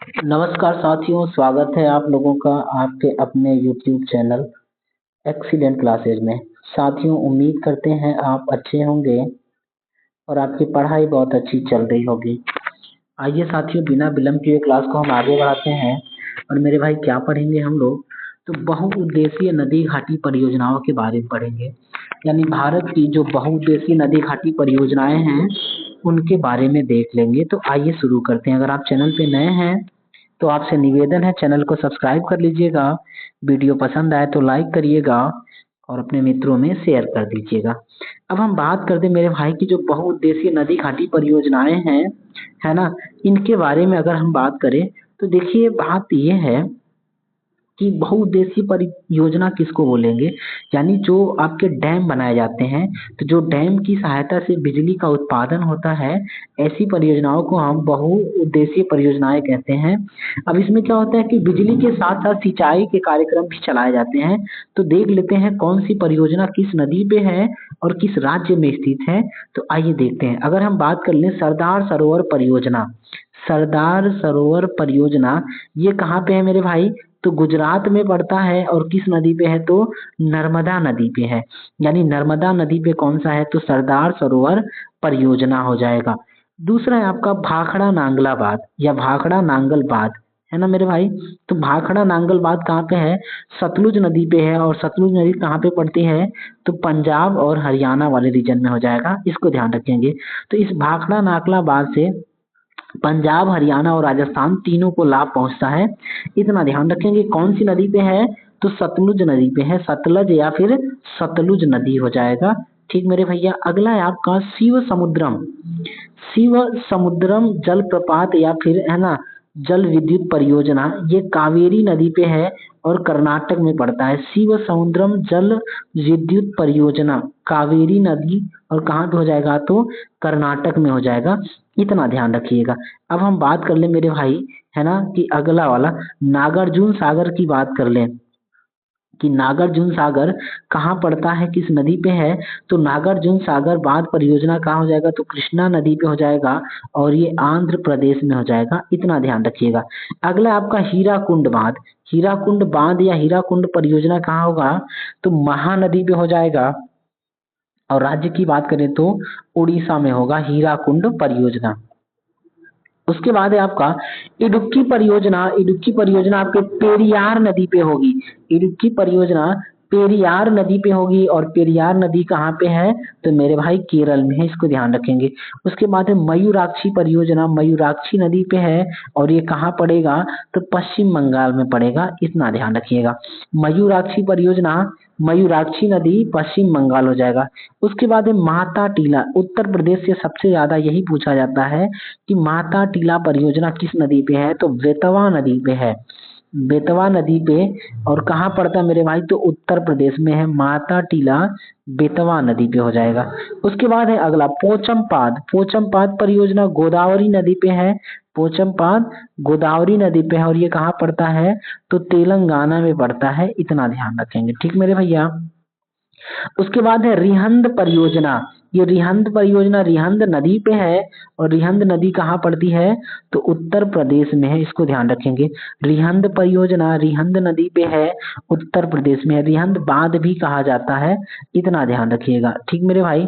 नमस्कार साथियों, स्वागत है आप लोगों का आपके अपने YouTube चैनल एक्सीलेंट क्लासेज में। साथियों, उम्मीद करते हैं आप अच्छे होंगे और आपकी पढ़ाई बहुत अच्छी चल रही होगी। आइए साथियों, बिना विलंब किए क्लास को हम आगे बढ़ाते हैं। और मेरे भाई क्या पढ़ेंगे हम लोग? तो बहुउद्देशीय नदी घाटी परियोजनाओं के बारे में पढ़ेंगे। यानी भारत की जो बहुउद्देशीय नदी घाटी परियोजनाएं हैं उनके बारे में देख लेंगे। तो आइए शुरू करते हैं। अगर आप चैनल पे नए हैं तो आपसे निवेदन है, चैनल को सब्सक्राइब कर लीजिएगा। वीडियो पसंद आए तो लाइक करिएगा और अपने मित्रों में शेयर कर दीजिएगा। अब हम बात करते हैं मेरे भाई की जो बहुउद्देशीय नदी घाटी परियोजनाएं हैं, है ना, इनके बारे में अगर हम बात करें तो देखिए बात ये है कि बहुउद्देशीय परियोजना किसको बोलेंगे? यानी जो आपके डैम बनाए जाते हैं, तो जो डैम की सहायता से बिजली का उत्पादन होता है, ऐसी परियोजनाओं को हम बहुउद्देशीय परियोजनाएं कहते हैं। अब इसमें क्या होता है कि बिजली के साथ साथ सिंचाई के कार्यक्रम भी चलाए जाते हैं। तो देख लेते हैं कौन सी परियोजना किस नदी पे है और किस राज्य में स्थित है। तो आइए देखते हैं। अगर हम बात कर लें सरदार सरोवर परियोजना, सरदार सरोवर परियोजना ये कहाँ पे है मेरे भाई? तो गुजरात में पड़ता है। और किस नदी पे है? तो नर्मदा नदी पे है। यानी नर्मदा नदी पे कौन सा है? तो सरदार सरोवर परियोजना हो जाएगा। दूसरा है आपका भाखड़ा नांगला बांध या भाखड़ा नांगल बांध, है ना मेरे भाई? तो भाखड़ा नांगल बांध कहाँ पे है? सतलुज नदी पे है। और सतलुज नदी कहाँ पे पड़ती है? तो पंजाब और हरियाणा वाले रीजन में हो जाएगा। इसको ध्यान रखेंगे। तो इस भाखड़ा नांगला बांध से पंजाब, हरियाणा और राजस्थान तीनों को लाभ पहुंचता है। इतना ध्यान रखेंगे। कौन सी नदी पे है? तो सतलुज नदी पे है। सतलज या फिर सतलुज नदी हो जाएगा। ठीक मेरे भैया। अगला है आपका शिव समुद्रम। शिव समुद्रम जल प्रपात या फिर, है ना, जल विद्युत परियोजना, ये कावेरी नदी पे है और कर्नाटक में पड़ता है। शिव समुद्रम जल विद्युत परियोजना कावेरी नदी और कहाँ पे हो जाएगा? तो कर्नाटक में हो जाएगा। इतना ध्यान रखिएगा। अब हम बात कर ले मेरे भाई, है ना, कि अगला वाला नागार्जुन सागर की बात कर लें कि नागार्जुन सागर कहाँ पड़ता है, किस नदी पे है? तो नागार्जुन सागर बांध परियोजना कहाँ हो जाएगा? तो कृष्णा नदी पे हो जाएगा और ये आंध्र प्रदेश में हो जाएगा। इतना ध्यान रखिएगा। अगला आपका हीराकुंड बांध। हीराकुंड बांध या हीराकुंड परियोजना कहाँ होगा? तो महानदी पे हो जाएगा। और राज्य की बात करें तो उड़ीसा में होगा हीराकुंड परियोजना। उसके बाद है आपका इडुक्की परियोजना। इडुक्की परियोजना आपके पेरियार नदी पे होगी। इडुक्की परियोजना पेरियार नदी पे होगी। और पेरियार नदी कहाँ पे है? तो मेरे भाई केरल में है। इसको ध्यान रखेंगे। उसके बाद है मयूराक्षी परियोजना। मयूराक्षी नदी पे है और ये कहाँ पड़ेगा? तो पश्चिम बंगाल में पड़ेगा। इतना ध्यान रखिएगा। मयूराक्षी परियोजना, मयूराक्षी नदी पश्चिम बंगाल हो जाएगा। उसके बाद है माता टीला। उत्तर प्रदेश से सबसे ज्यादा यही पूछा जाता है कि माता टीला परियोजना किस नदी पे है? तो बेतवा नदी पे है। बेतवा नदी पे। और कहाँ पड़ता है मेरे भाई? तो उत्तर प्रदेश में है। माता टीला बेतवा नदी पे हो जाएगा। उसके बाद है अगला पोचमपाद। पोचमपाद परियोजना गोदावरी नदी पे है। पोचमपाद गोदावरी नदी पे है और ये कहाँ पड़ता है? तो तेलंगाना में पड़ता है। इतना ध्यान रखेंगे। ठीक मेरे भैया। उसके बाद है रिहंद परियोजना। ये रिहंद परियोजना रिहंद नदी पे है। और रिहंद नदी कहाँ पड़ती है? तो उत्तर प्रदेश में है। इसको ध्यान रखेंगे। रिहंद परियोजना रिहंद नदी पे है, उत्तर प्रदेश में है। रिहंद बांध भी कहा जाता है। इतना ध्यान रखिएगा। ठीक मेरे भाई।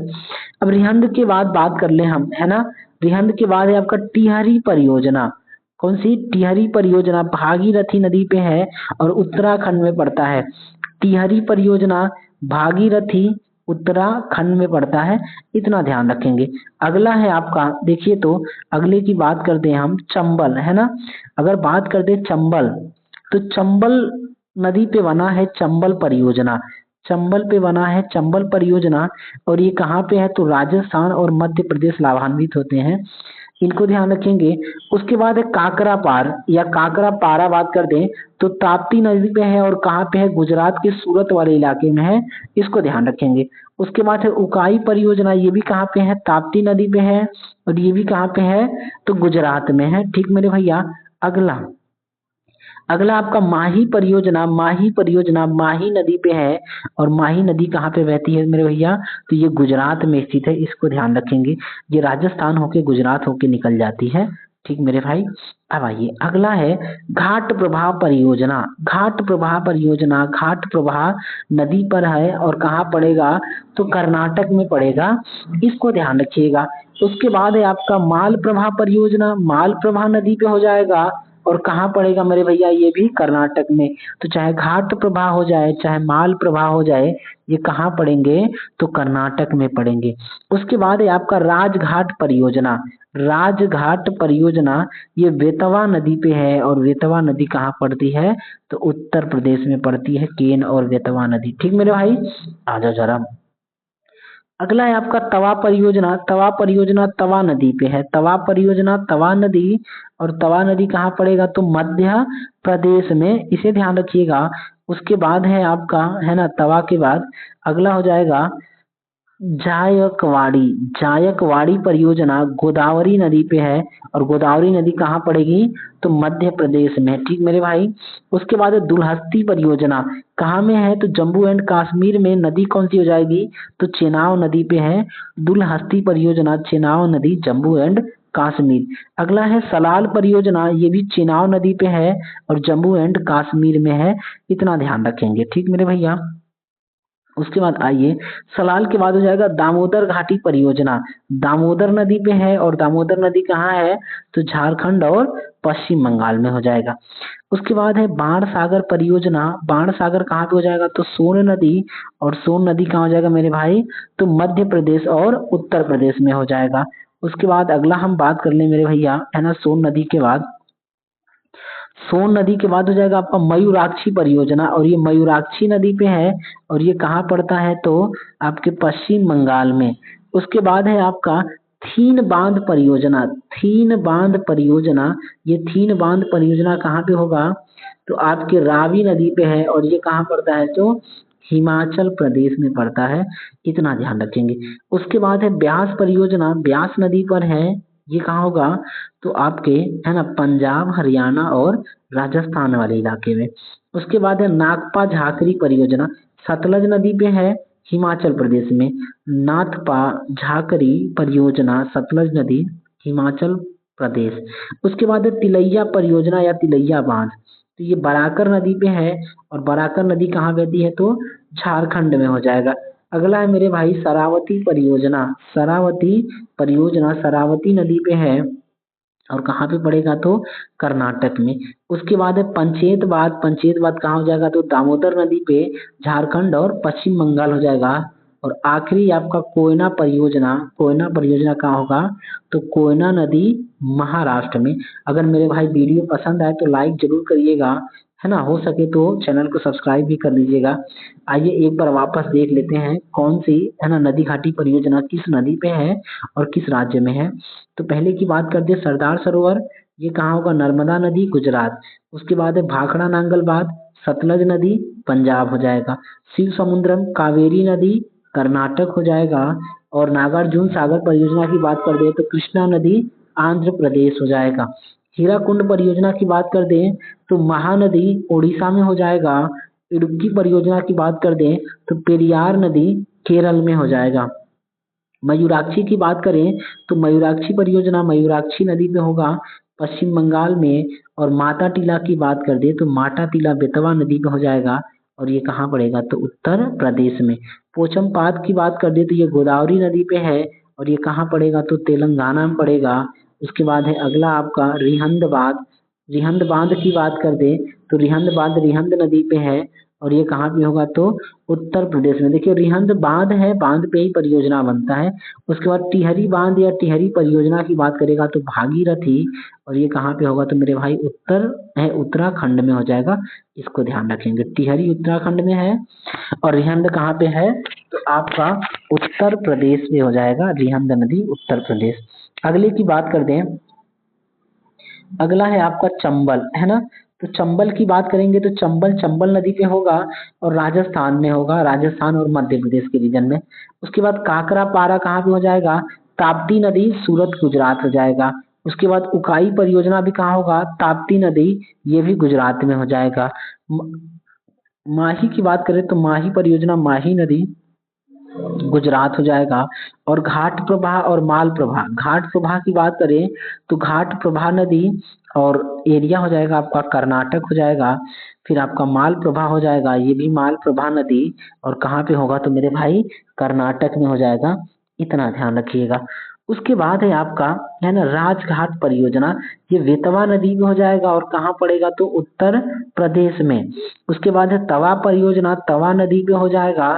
अब रिहंद के बाद बात कर ले हम, है ना। रिहंद के बाद है आपका टिहरी परियोजना। कौन सी? टिहरी परियोजना भागीरथी नदी पे है और उत्तराखंड में पड़ता है। टिहरी परियोजना भागीरथी उत्तराखंड में पड़ता है। इतना ध्यान रखेंगे। अगला है आपका, देखिए तो अगले की बात करते हैं हम, चंबल, है ना। अगर बात करते हैं चंबल, तो चंबल नदी पे बना है चंबल परियोजना। चंबल पे बना है चंबल परियोजना। और ये कहाँ पे है? तो राजस्थान और मध्य प्रदेश लाभान्वित होते हैं। इनको ध्यान रखेंगे। उसके बाद है काकरा पार या काकरा पारा बात कर दें तो ताप्ती नदी पे है और कहाँ पे है? गुजरात के सूरत वाले इलाके में है। इसको ध्यान रखेंगे। उसके बाद है उकाई परियोजना। ये भी कहाँ पे है? ताप्ती नदी पे है। और ये भी कहाँ पे है? तो गुजरात में है। ठीक मेरे भैया। अगला अगला आपका माही परियोजना। माही परियोजना माही नदी पे है। और माही नदी कहाँ पे बहती है मेरे भैया? तो ये गुजरात में स्थित है। इसको ध्यान रखेंगे। ये राजस्थान होके गुजरात होके निकल जाती है। ठीक मेरे भाई। अब आइए अगला है घाट प्रवाह परियोजना। घाट प्रवाह परियोजना, घाट प्रवाह नदी पर है और कहाँ पड़ेगा, तो कर्नाटक में पड़ेगा, इसको ध्यान रखिएगा। उसके बाद है आपका माल प्रवाह परियोजना, माल प्रवाह नदी पे हो जाएगा और कहाँ पड़ेगा मेरे भैया, ये भी कर्नाटक में। तो चाहे घाट प्रवाह हो जाए चाहे माल प्रवाह हो जाए, ये कहाँ पड़ेंगे, तो कर्नाटक में पड़ेंगे। उसके बाद है आपका राजघाट परियोजना। राजघाट परियोजना ये बेतवा नदी पे है और बेतवा नदी कहाँ पड़ती है, तो उत्तर प्रदेश में पड़ती है, केन और बेतवा नदी। ठीक मेरे भाई, आ जाओ जरा। अगला है आपका तवा परियोजना। तवा परियोजना तवा नदी पे है, तवा परियोजना तवा नदी, और तवा नदी कहाँ पड़ेगा, तो मध्य प्रदेश में, इसे ध्यान रखिएगा। उसके बाद है आपका, है ना, तवा के बाद अगला हो जाएगा जायकवाड़ी। जायकवाड़ी परियोजना गोदावरी नदी पे है और गोदावरी नदी कहाँ पड़ेगी, तो मध्य प्रदेश में। ठीक मेरे भाई। उसके बाद है दुलहस्ती परियोजना, कहाँ में है, तो जम्मू एंड कश्मीर में। नदी कौन सी हो जाएगी, तो चेनाब नदी पे है दुलहस्ती परियोजना, चेनाब नदी, जम्मू एंड कश्मीर। अगला है सलाल परियोजना, ये भी चेनाब नदी पे है और जम्मू एंड कश्मीर में है, इतना ध्यान रखेंगे। ठीक मेरे भैया। उसके बाद आइए सलाल के बाद हो जाएगा दामोदर घाटी परियोजना। दामोदर नदी पे है और दामोदर नदी कहाँ है, तो झारखंड और पश्चिम बंगाल में हो जाएगा। उसके बाद है बाण सागर परियोजना। बाण सागर कहाँ पे हो जाएगा, तो सोन नदी, और सोन नदी कहाँ हो जाएगा मेरे भाई, तो मध्य प्रदेश और उत्तर प्रदेश में हो जाएगा। उसके बाद अगला हम बात कर ले मेरे भैया, है ना, सोन नदी के बाद, सोन नदी के बाद हो जाएगा आपका मयूराक्षी परियोजना, और ये मयूराक्षी नदी पे है और ये कहाँ पड़ता है, तो आपके पश्चिम बंगाल में। उसके बाद है आपका थीन बांध परियोजना। थीन बांध परियोजना, ये थीन बांध परियोजना कहाँ पे होगा, तो आपके रावी नदी पे है और ये कहाँ पड़ता है, तो हिमाचल प्रदेश में पड़ता है, इतना ध्यान रखेंगे। उसके बाद है ब्यास परियोजना। ब्यास नदी पर है, ये कहाँ होगा, तो आपके, है ना, पंजाब हरियाणा और राजस्थान वाले इलाके में। उसके बाद है नागपा झाकरी परियोजना। सतलज नदी पे है, हिमाचल प्रदेश में। नाथपा झाकरी परियोजना, सतलज नदी, हिमाचल प्रदेश। उसके बाद है तिलैया परियोजना या तिलैया बांध, तो ये बराकर नदी पे है और बराकर नदी कहाँ बहती है, तो झारखंड में हो जाएगा। अगला है मेरे भाई शरावती परियोजना। शरावती परियोजना शरावती नदी पे है और कहाँ पे पड़ेगा, तो कर्नाटक में। उसके बाद है पंचेत बांध। पंचेत बांध कहाँ हो जाएगा, तो दामोदर नदी पे, झारखंड और पश्चिम बंगाल हो जाएगा। और आखिरी आपका कोयना परियोजना। कोयना परियोजना कहाँ होगा, तो कोयना नदी, महाराष्ट्र में। अगर मेरे भाई वीडियो पसंद आए तो लाइक जरूर करिएगा, है ना, हो सके तो चैनल को सब्सक्राइब भी कर लीजिएगा। आइए एक बार वापस देख लेते हैं कौन सी, है ना, नदी घाटी परियोजना किस नदी पे है और किस राज्य में है। तो पहले की बात करते हैं सरदार सरोवर, ये कहाँ होगा, नर्मदा नदी, गुजरात। उसके बाद है भाखड़ा नांगल बांध, सतलज नदी, पंजाब हो जाएगा। शिव समुद्रम कावेरी नदी, कर्नाटक हो जाएगा। और नागार्जुन सागर परियोजना की बात कर दे तो कृष्णा नदी, आंध्र प्रदेश हो जाएगा। हीराकुंड परियोजना की बात कर दें तो महानदी, उड़ीसा में हो जाएगा। इडुक्की परियोजना की बात कर दें तो पेरियार नदी, केरल में हो जाएगा। मयूराक्षी की बात करें तो मयूराक्षी परियोजना मयूराक्षी नदी पे होगा, पश्चिम बंगाल में। और माता टीला की बात कर दे तो माता टीला बेतवा नदी पे हो जाएगा और ये कहाँ पड़ेगा, तो उत्तर प्रदेश में। पोचमपाद की बात कर दे तो ये गोदावरी नदी पे है और ये कहाँ पड़ेगा, तो तेलंगाना में पड़ेगा। उसके बाद है अगला आपका रिहंद बांध। रिहंद बांध की बात कर दे तो रिहंद बांध रिहंद नदी पे है और ये कहाँ पे होगा, तो उत्तर प्रदेश में। देखिए रिहंद बांध है, बांध पे ही परियोजना बनता है। उसके बाद टिहरी बांध या टिहरी परियोजना की बात करेगा तो भागीरथी, और ये कहाँ पे होगा, तो मेरे भाई उत्तर है, उत्तराखंड में हो जाएगा, इसको ध्यान रखेंगे। टिहरी उत्तराखंड में है और रिहंद कहाँ पे है, तो आपका उत्तर प्रदेश में हो जाएगा, रिहंद नदी उत्तर प्रदेश। अगले की बात कर दें, अगला है आपका चंबल, है ना। तो चंबल की बात करेंगे तो चंबल चंबल नदी पे होगा और राजस्थान में होगा, राजस्थान और मध्य प्रदेश के रीजन में। उसके बाद काकरा पारा कहाँ पे हो जाएगा, ताप्ती नदी, सूरत गुजरात हो जाएगा। उसके बाद उकाई परियोजना भी कहाँ होगा, ताप्ती नदी, ये भी गुजरात में हो जाएगा। माही की बात करें तो माही परियोजना माही नदी, गुजरात हो जाएगा। और घाट प्रवाह और माल प्रवाह, घाट प्रवाह की बात करें तो घाट प्रवाह नदी और एरिया हो जाएगा आपका कर्नाटक हो जाएगा। फिर आपका माल प्रवाह हो जाएगा, ये भी माल प्रवाह नदी और कहाँ पे होगा तो मेरे भाई कर्नाटक में हो जाएगा, इतना ध्यान रखिएगा। उसके बाद है आपका है ना राजघाट परियोजना, ये वेतवा नदी में हो जाएगा और कहाँ पड़ेगा तो उत्तर प्रदेश में। उसके बाद है तवा परियोजना, तवा नदी पे हो जाएगा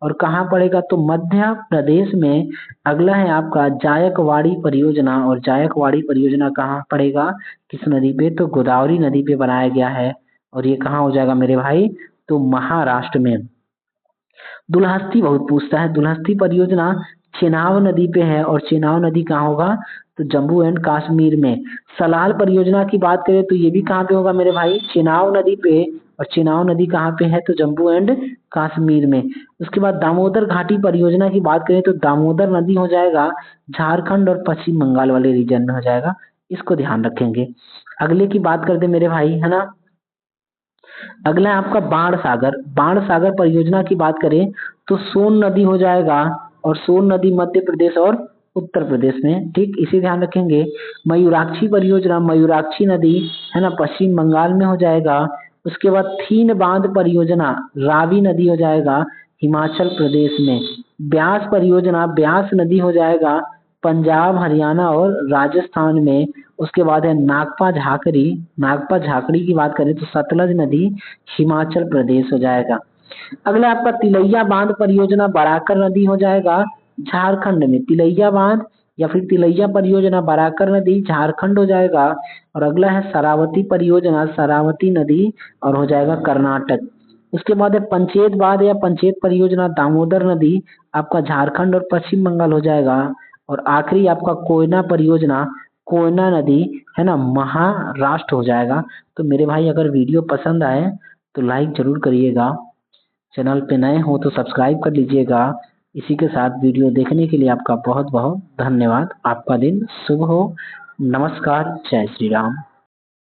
और कहाँ पड़ेगा तो मध्य प्रदेश में। अगला है आपका जायकवाड़ी परियोजना, और जायकवाड़ी परियोजना कहाँ पड़ेगा किस नदी पे तो गोदावरी नदी पे बनाया गया है, और ये कहाँ हो जाएगा मेरे भाई तो महाराष्ट्र में। दुलहस्ती बहुत पूछता है, दुलहस्ती परियोजना चेनाब नदी पे है और चेनाब नदी कहाँ होगा तो जम्मू एंड कश्मीर में। सलाल परियोजना की बात करें तो ये भी कहाँ पे होगा मेरे भाई चेनाब नदी पे, और चेनाब नदी कहाँ पे है तो जम्मू एंड कश्मीर में। उसके बाद दामोदर घाटी परियोजना की बात करें तो दामोदर नदी हो जाएगा झारखंड और पश्चिम बंगाल वाले रीजन में हो जाएगा, इसको ध्यान रखेंगे। अगले की बात करते मेरे भाई है ना, अगला है आपका बाण सागर। बाण सागर परियोजना की बात करें तो सोन नदी हो जाएगा, और सोन नदी मध्य प्रदेश और उत्तर प्रदेश में, ठीक इसे ध्यान रखेंगे। मयूराक्षी परियोजना, मयूराक्षी नदी है ना पश्चिम बंगाल में हो जाएगा। उसके बाद थीन बांध परियोजना रावी नदी हो जाएगा हिमाचल प्रदेश में। ब्यास परियोजना ब्यास नदी हो जाएगा पंजाब हरियाणा और राजस्थान में। उसके बाद है नागपा झाकड़ी, नागपा झाकड़ी की बात करें तो सतलज नदी हिमाचल प्रदेश हो जाएगा। अगला आपका तिलैया बांध परियोजना बराकर नदी हो जाएगा झारखंड में, तिलैया बांध या फिर तिलैया परियोजना बराकर नदी झारखंड हो जाएगा। और अगला है शरावती परियोजना शरावती नदी और हो जाएगा कर्नाटक। उसके बाद है पंचेत बांध या पंचेत परियोजना दामोदर नदी आपका झारखंड और पश्चिम बंगाल हो जाएगा। और आखिरी आपका कोयना परियोजना कोयना नदी है ना महाराष्ट्र हो जाएगा। तो मेरे भाई अगर वीडियो पसंद आए तो लाइक जरूर करिएगा, चैनल पे नए हो तो सब्सक्राइब कर लीजिएगा। इसी के साथ वीडियो देखने के लिए आपका बहुत बहुत धन्यवाद। आपका दिन शुभ हो। नमस्कार, जय श्री राम।